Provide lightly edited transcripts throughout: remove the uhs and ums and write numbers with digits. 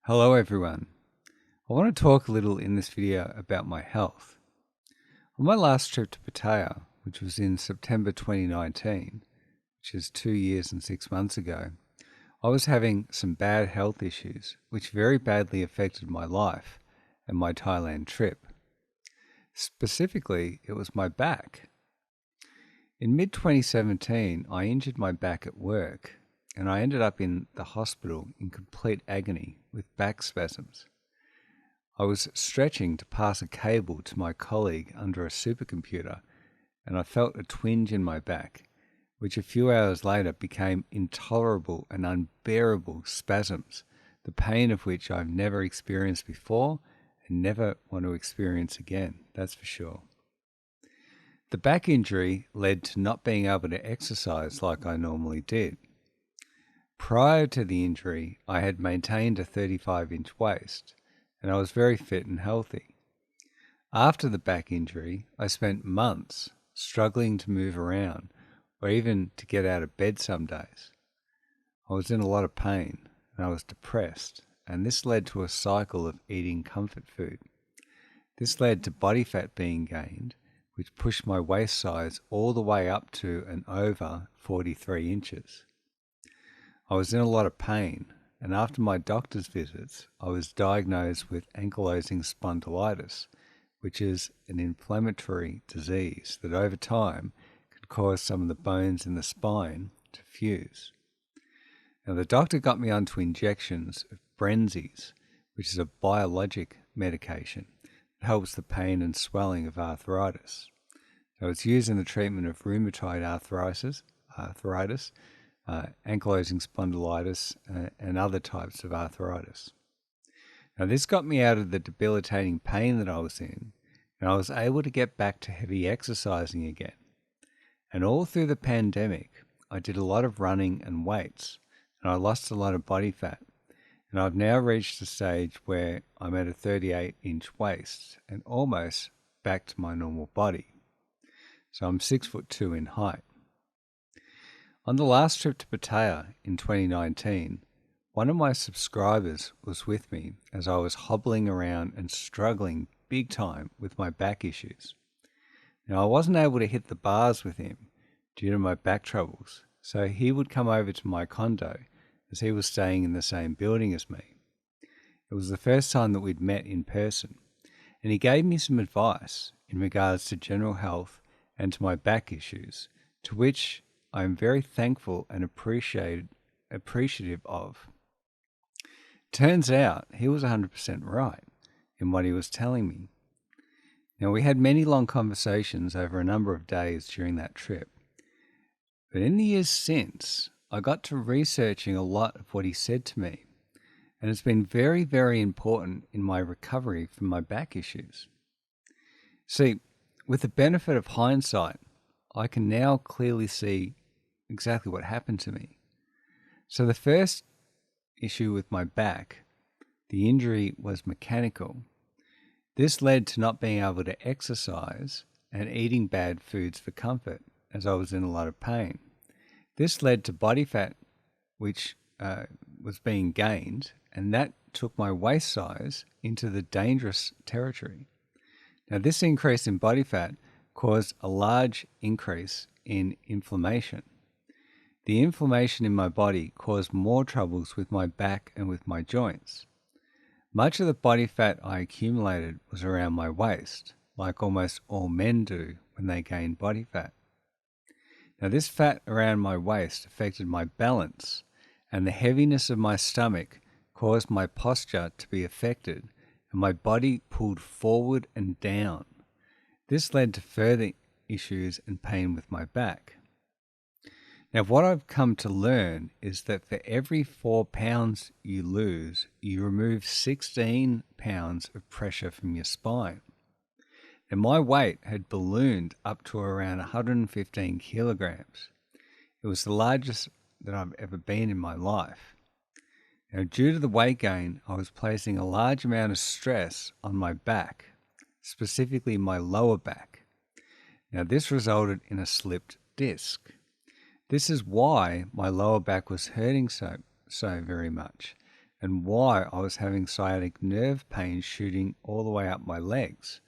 Hello everyone. I want to talk a little in this video about my health. On my last trip to Pattaya, which was in September 2019, which is 2 years and 6 months ago, I was having some bad health issues which very badly affected my life and my Thailand trip. Specifically, it was my back. In mid-2017, I injured my back at work and I ended up in the hospital in complete agony with back spasms. I was stretching to pass a cable to my colleague under a supercomputer and I felt a twinge in my back, which a few hours later became intolerable and unbearable spasms, the pain of which I've never experienced before and never want to experience again, that's for sure. The back injury led to not being able to exercise like I normally did. Prior to the injury, I had maintained a 35-inch waist, and I was very fit and healthy. After the back injury, I spent months struggling to move around, or even to get out of bed some days. I was in a lot of pain, and I was depressed, and this led to a cycle of eating comfort food. This led to body fat being gained, which pushed my waist size all the way up to and over 43 inches. I was in a lot of pain, and after my doctor's visits, I was diagnosed with ankylosing spondylitis, which is an inflammatory disease that over time could cause some of the bones in the spine to fuse. Now, the doctor got me onto injections of Brenzies, which is a biologic medication that helps the pain and swelling of arthritis. So it's used in the treatment of rheumatoid arthritis, ankylosing spondylitis, and other types of arthritis. Now, this got me out of the debilitating pain that I was in, and I was able to get back to heavy exercising again. And all through the pandemic, I did a lot of running and weights, and I lost a lot of body fat. And I've now reached a stage where I'm at a 38-inch waist and almost back to my normal body. So I'm 6'2" in height. On the last trip to Pattaya in 2019, one of my subscribers was with me as I was hobbling around and struggling big time with my back issues. Now, I wasn't able to hit the bars with him due to my back troubles, so he would come over to my condo as he was staying in the same building as me. It was the first time that we'd met in person, and he gave me some advice in regards to general health and to my back issues, to which I am very thankful and appreciative of. Turns out he was 100% right in what he was telling me. Now, we had many long conversations over a number of days during that trip, but in the years since, I got to researching a lot of what he said to me, and it's been very, very important in my recovery from my back issues. See, with the benefit of hindsight, I can now clearly see exactly what happened to me. So the first issue with my back, the injury was mechanical. This led to not being able to exercise and eating bad foods for comfort, as I was in a lot of pain. This led to body fat, which was being gained, and that took my waist size into the dangerous territory. Now, this increase in body fat caused a large increase in inflammation. The inflammation in my body caused more troubles with my back and with my joints. Much of the body fat I accumulated was around my waist, like almost all men do when they gain body fat. Now, this fat around my waist affected my balance, and the heaviness of my stomach caused my posture to be affected, and my body pulled forward and down. This led to further issues and pain with my back. Now, what I've come to learn is that for every 4 pounds you lose, you remove 16 pounds of pressure from your spine. And my weight had ballooned up to around 115 kilograms. It was the largest that I've ever been in my life. Now, due to the weight gain, I was placing a large amount of stress on my back, specifically my lower back. Now, this resulted in a slipped disc. This is why my lower back was hurting so very much, and why I was having sciatic nerve pain shooting all the way up my legs.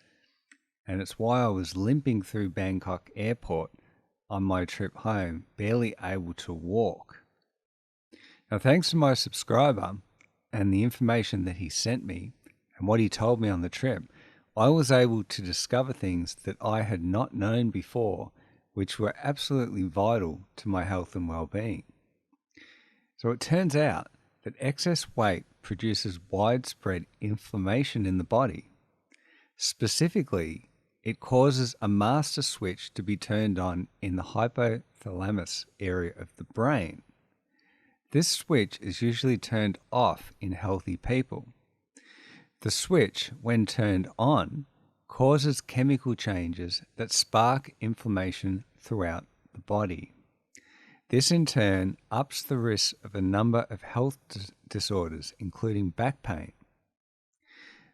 And it's why I was limping through Bangkok airport on my trip home, barely able to walk. Now, thanks to my subscriber and the information that he sent me and what he told me on the trip, I was able to discover things that I had not known before, which were absolutely vital to my health and well-being. So it turns out that excess weight produces widespread inflammation in the body. Specifically, it causes a master switch to be turned on in the hypothalamus area of the brain. This switch is usually turned off in healthy people. The switch, when turned on, causes chemical changes that spark inflammation throughout the body. This in turn ups the risk of a number of health disorders, including back pain.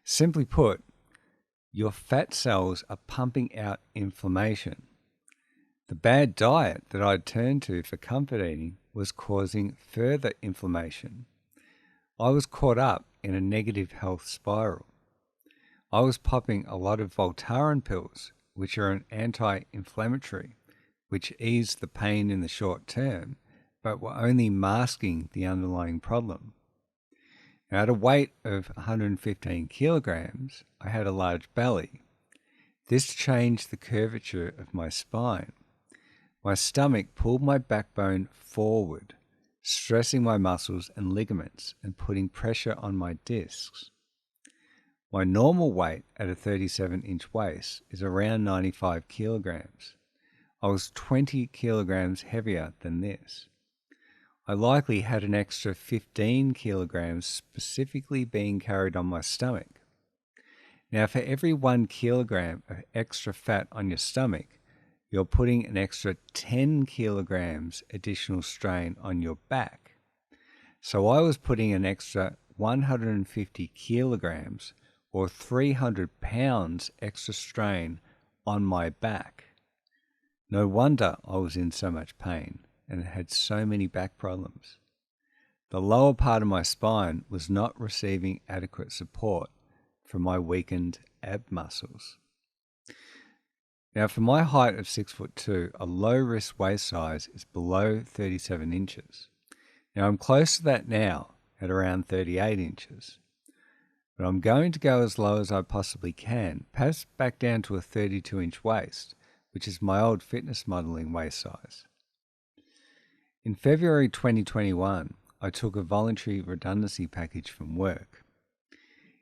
Simply put, your fat cells are pumping out inflammation. The bad diet that I'd turned to for comfort eating was causing further inflammation. I was caught up in a negative health spiral. I was popping a lot of Voltaren pills, which are an anti-inflammatory, which eased the pain in the short term, but were only masking the underlying problem. Now, at a weight of 115 kilograms, I had a large belly. This changed the curvature of my spine. My stomach pulled my backbone forward, stressing my muscles and ligaments and putting pressure on my discs. My normal weight at a 37-inch waist is around 95 kilograms. I was 20 kilograms heavier than this. I likely had an extra 15 kilograms specifically being carried on my stomach. Now, for every 1 kilogram of extra fat on your stomach, you're putting an extra 10 kilograms additional strain on your back. So I was putting an extra 150 kilograms or 300 pounds extra strain on my back. No wonder I was in so much pain and had so many back problems. The lower part of my spine was not receiving adequate support from my weakened ab muscles. Now, for my height of 6'2", a low risk waist size is below 37 inches. Now, I'm close to that now at around 38 inches. But I'm going to go as low as I possibly can, perhaps back down to a 32-inch waist, which is my old fitness modeling waist size. In February 2021, I took a voluntary redundancy package from work.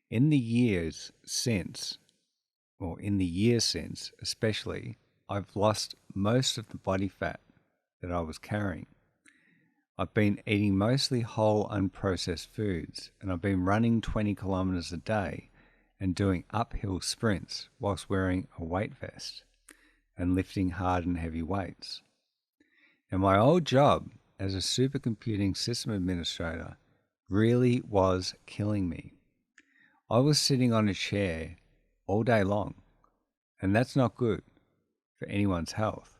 In the years since especially, I've lost most of the body fat that I was carrying. I've been eating mostly whole unprocessed foods, and I've been running 20 kilometers a day and doing uphill sprints whilst wearing a weight vest and lifting hard and heavy weights. Now, my old job as a supercomputing system administrator really was killing me. I was sitting on a chair all day long, and that's not good for anyone's health.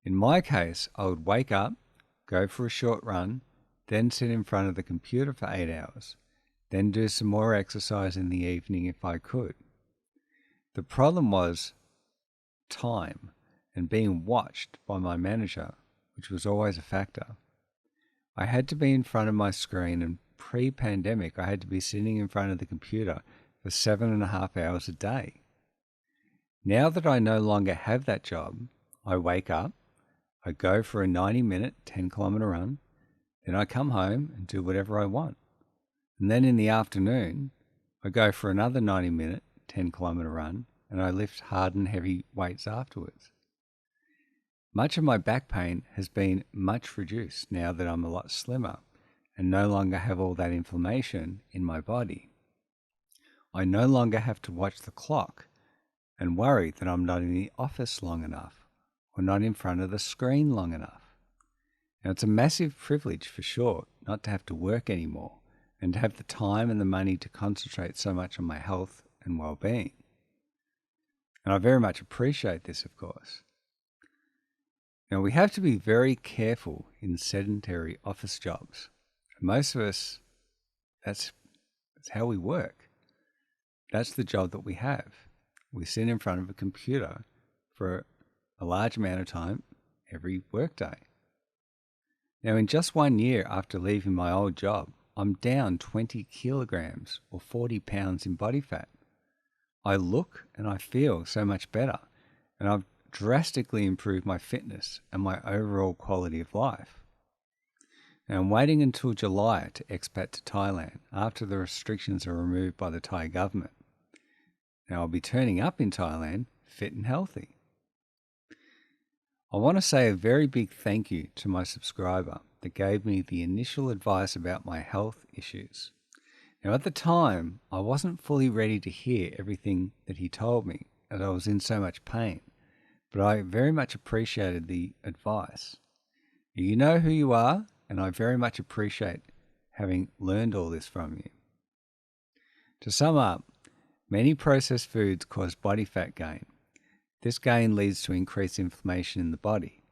In my case, I would wake up, go for a short run, then sit in front of the computer for 8 hours, then do some more exercise in the evening if I could. The problem was time and being watched by my manager, which was always a factor. I had to be in front of my screen, and pre-pandemic, I had to be sitting in front of the computer for 7.5 hours a day. Now that I no longer have that job, I wake up, I go for a 90-minute, 10-kilometer run, then I come home and do whatever I want. And then in the afternoon, I go for another 90-minute, 10-kilometer run, and I lift hard and heavy weights afterwards. Much of my back pain has been much reduced now that I'm a lot slimmer and no longer have all that inflammation in my body. I no longer have to watch the clock and worry that I'm not in the office long enough or not in front of the screen long enough. Now, it's a massive privilege for sure not to have to work anymore and to have the time and the money to concentrate so much on my health and well-being. And I very much appreciate this, of course. Now, we have to be very careful in sedentary office jobs. Most of us That's how we work. That's the job that we have. We sit in front of a computer for a large amount of time every workday. Now, in just 1 year after leaving my old job, I'm down 20 kilograms or 40 pounds in body fat. I look and I feel so much better, and I've drastically improved my fitness and my overall quality of life. Now, I'm waiting until July to expat to Thailand after the restrictions are removed by the Thai government. Now, I'll be turning up in Thailand fit and healthy. I want to say a very big thank you to my subscriber that gave me the initial advice about my health issues. Now, at the time, I wasn't fully ready to hear everything that he told me as I was in so much pain, but I very much appreciated the advice. You know who you are, and I very much appreciate having learned all this from you. To sum up, many processed foods cause body fat gain. This gain leads to increased inflammation in the body.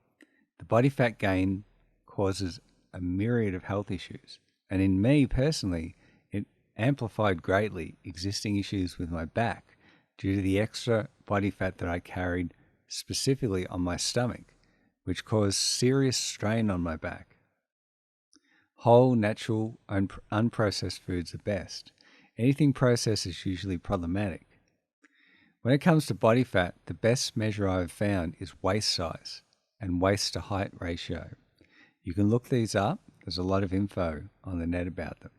The body fat gain causes a myriad of health issues, and in me personally, it amplified greatly existing issues with my back due to the extra body fat that I carried specifically on my stomach, which caused serious strain on my back. Whole, natural, unprocessed foods are best. Anything processed is usually problematic. When it comes to body fat, the best measure I have found is waist size and waist to height ratio. You can look these up. There's a lot of info on the net about them.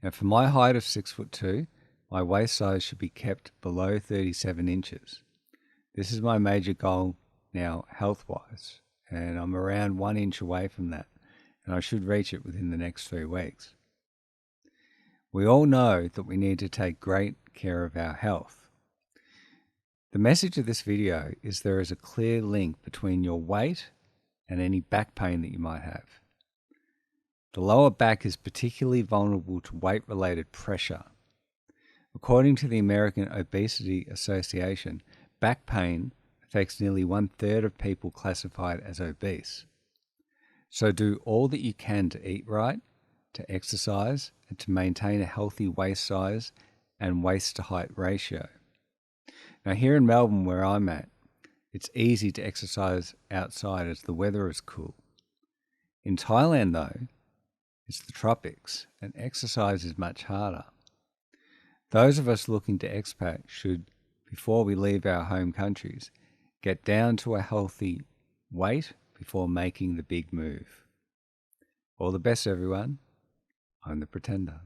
Now, for my height of 6'2", my waist size should be kept below 37 inches. This is my major goal now health-wise, and I'm around 1 inch away from that, and I should reach it within the next 3 weeks. We all know that we need to take great care of our health. The message of this video is there is a clear link between your weight and any back pain that you might have. The lower back is particularly vulnerable to weight-related pressure. According to the American Obesity Association, back pain affects nearly 1/3 of people classified as obese. So do all that you can to eat right, to exercise, and to maintain a healthy waist size and waist to height ratio. Now, here in Melbourne, where I'm at, it's easy to exercise outside as the weather is cool. In Thailand, though, it's the tropics, and exercise is much harder. Those of us looking to expat should, before we leave our home countries, get down to a healthy weight before making the big move. All the best, everyone. I'm the Pretender.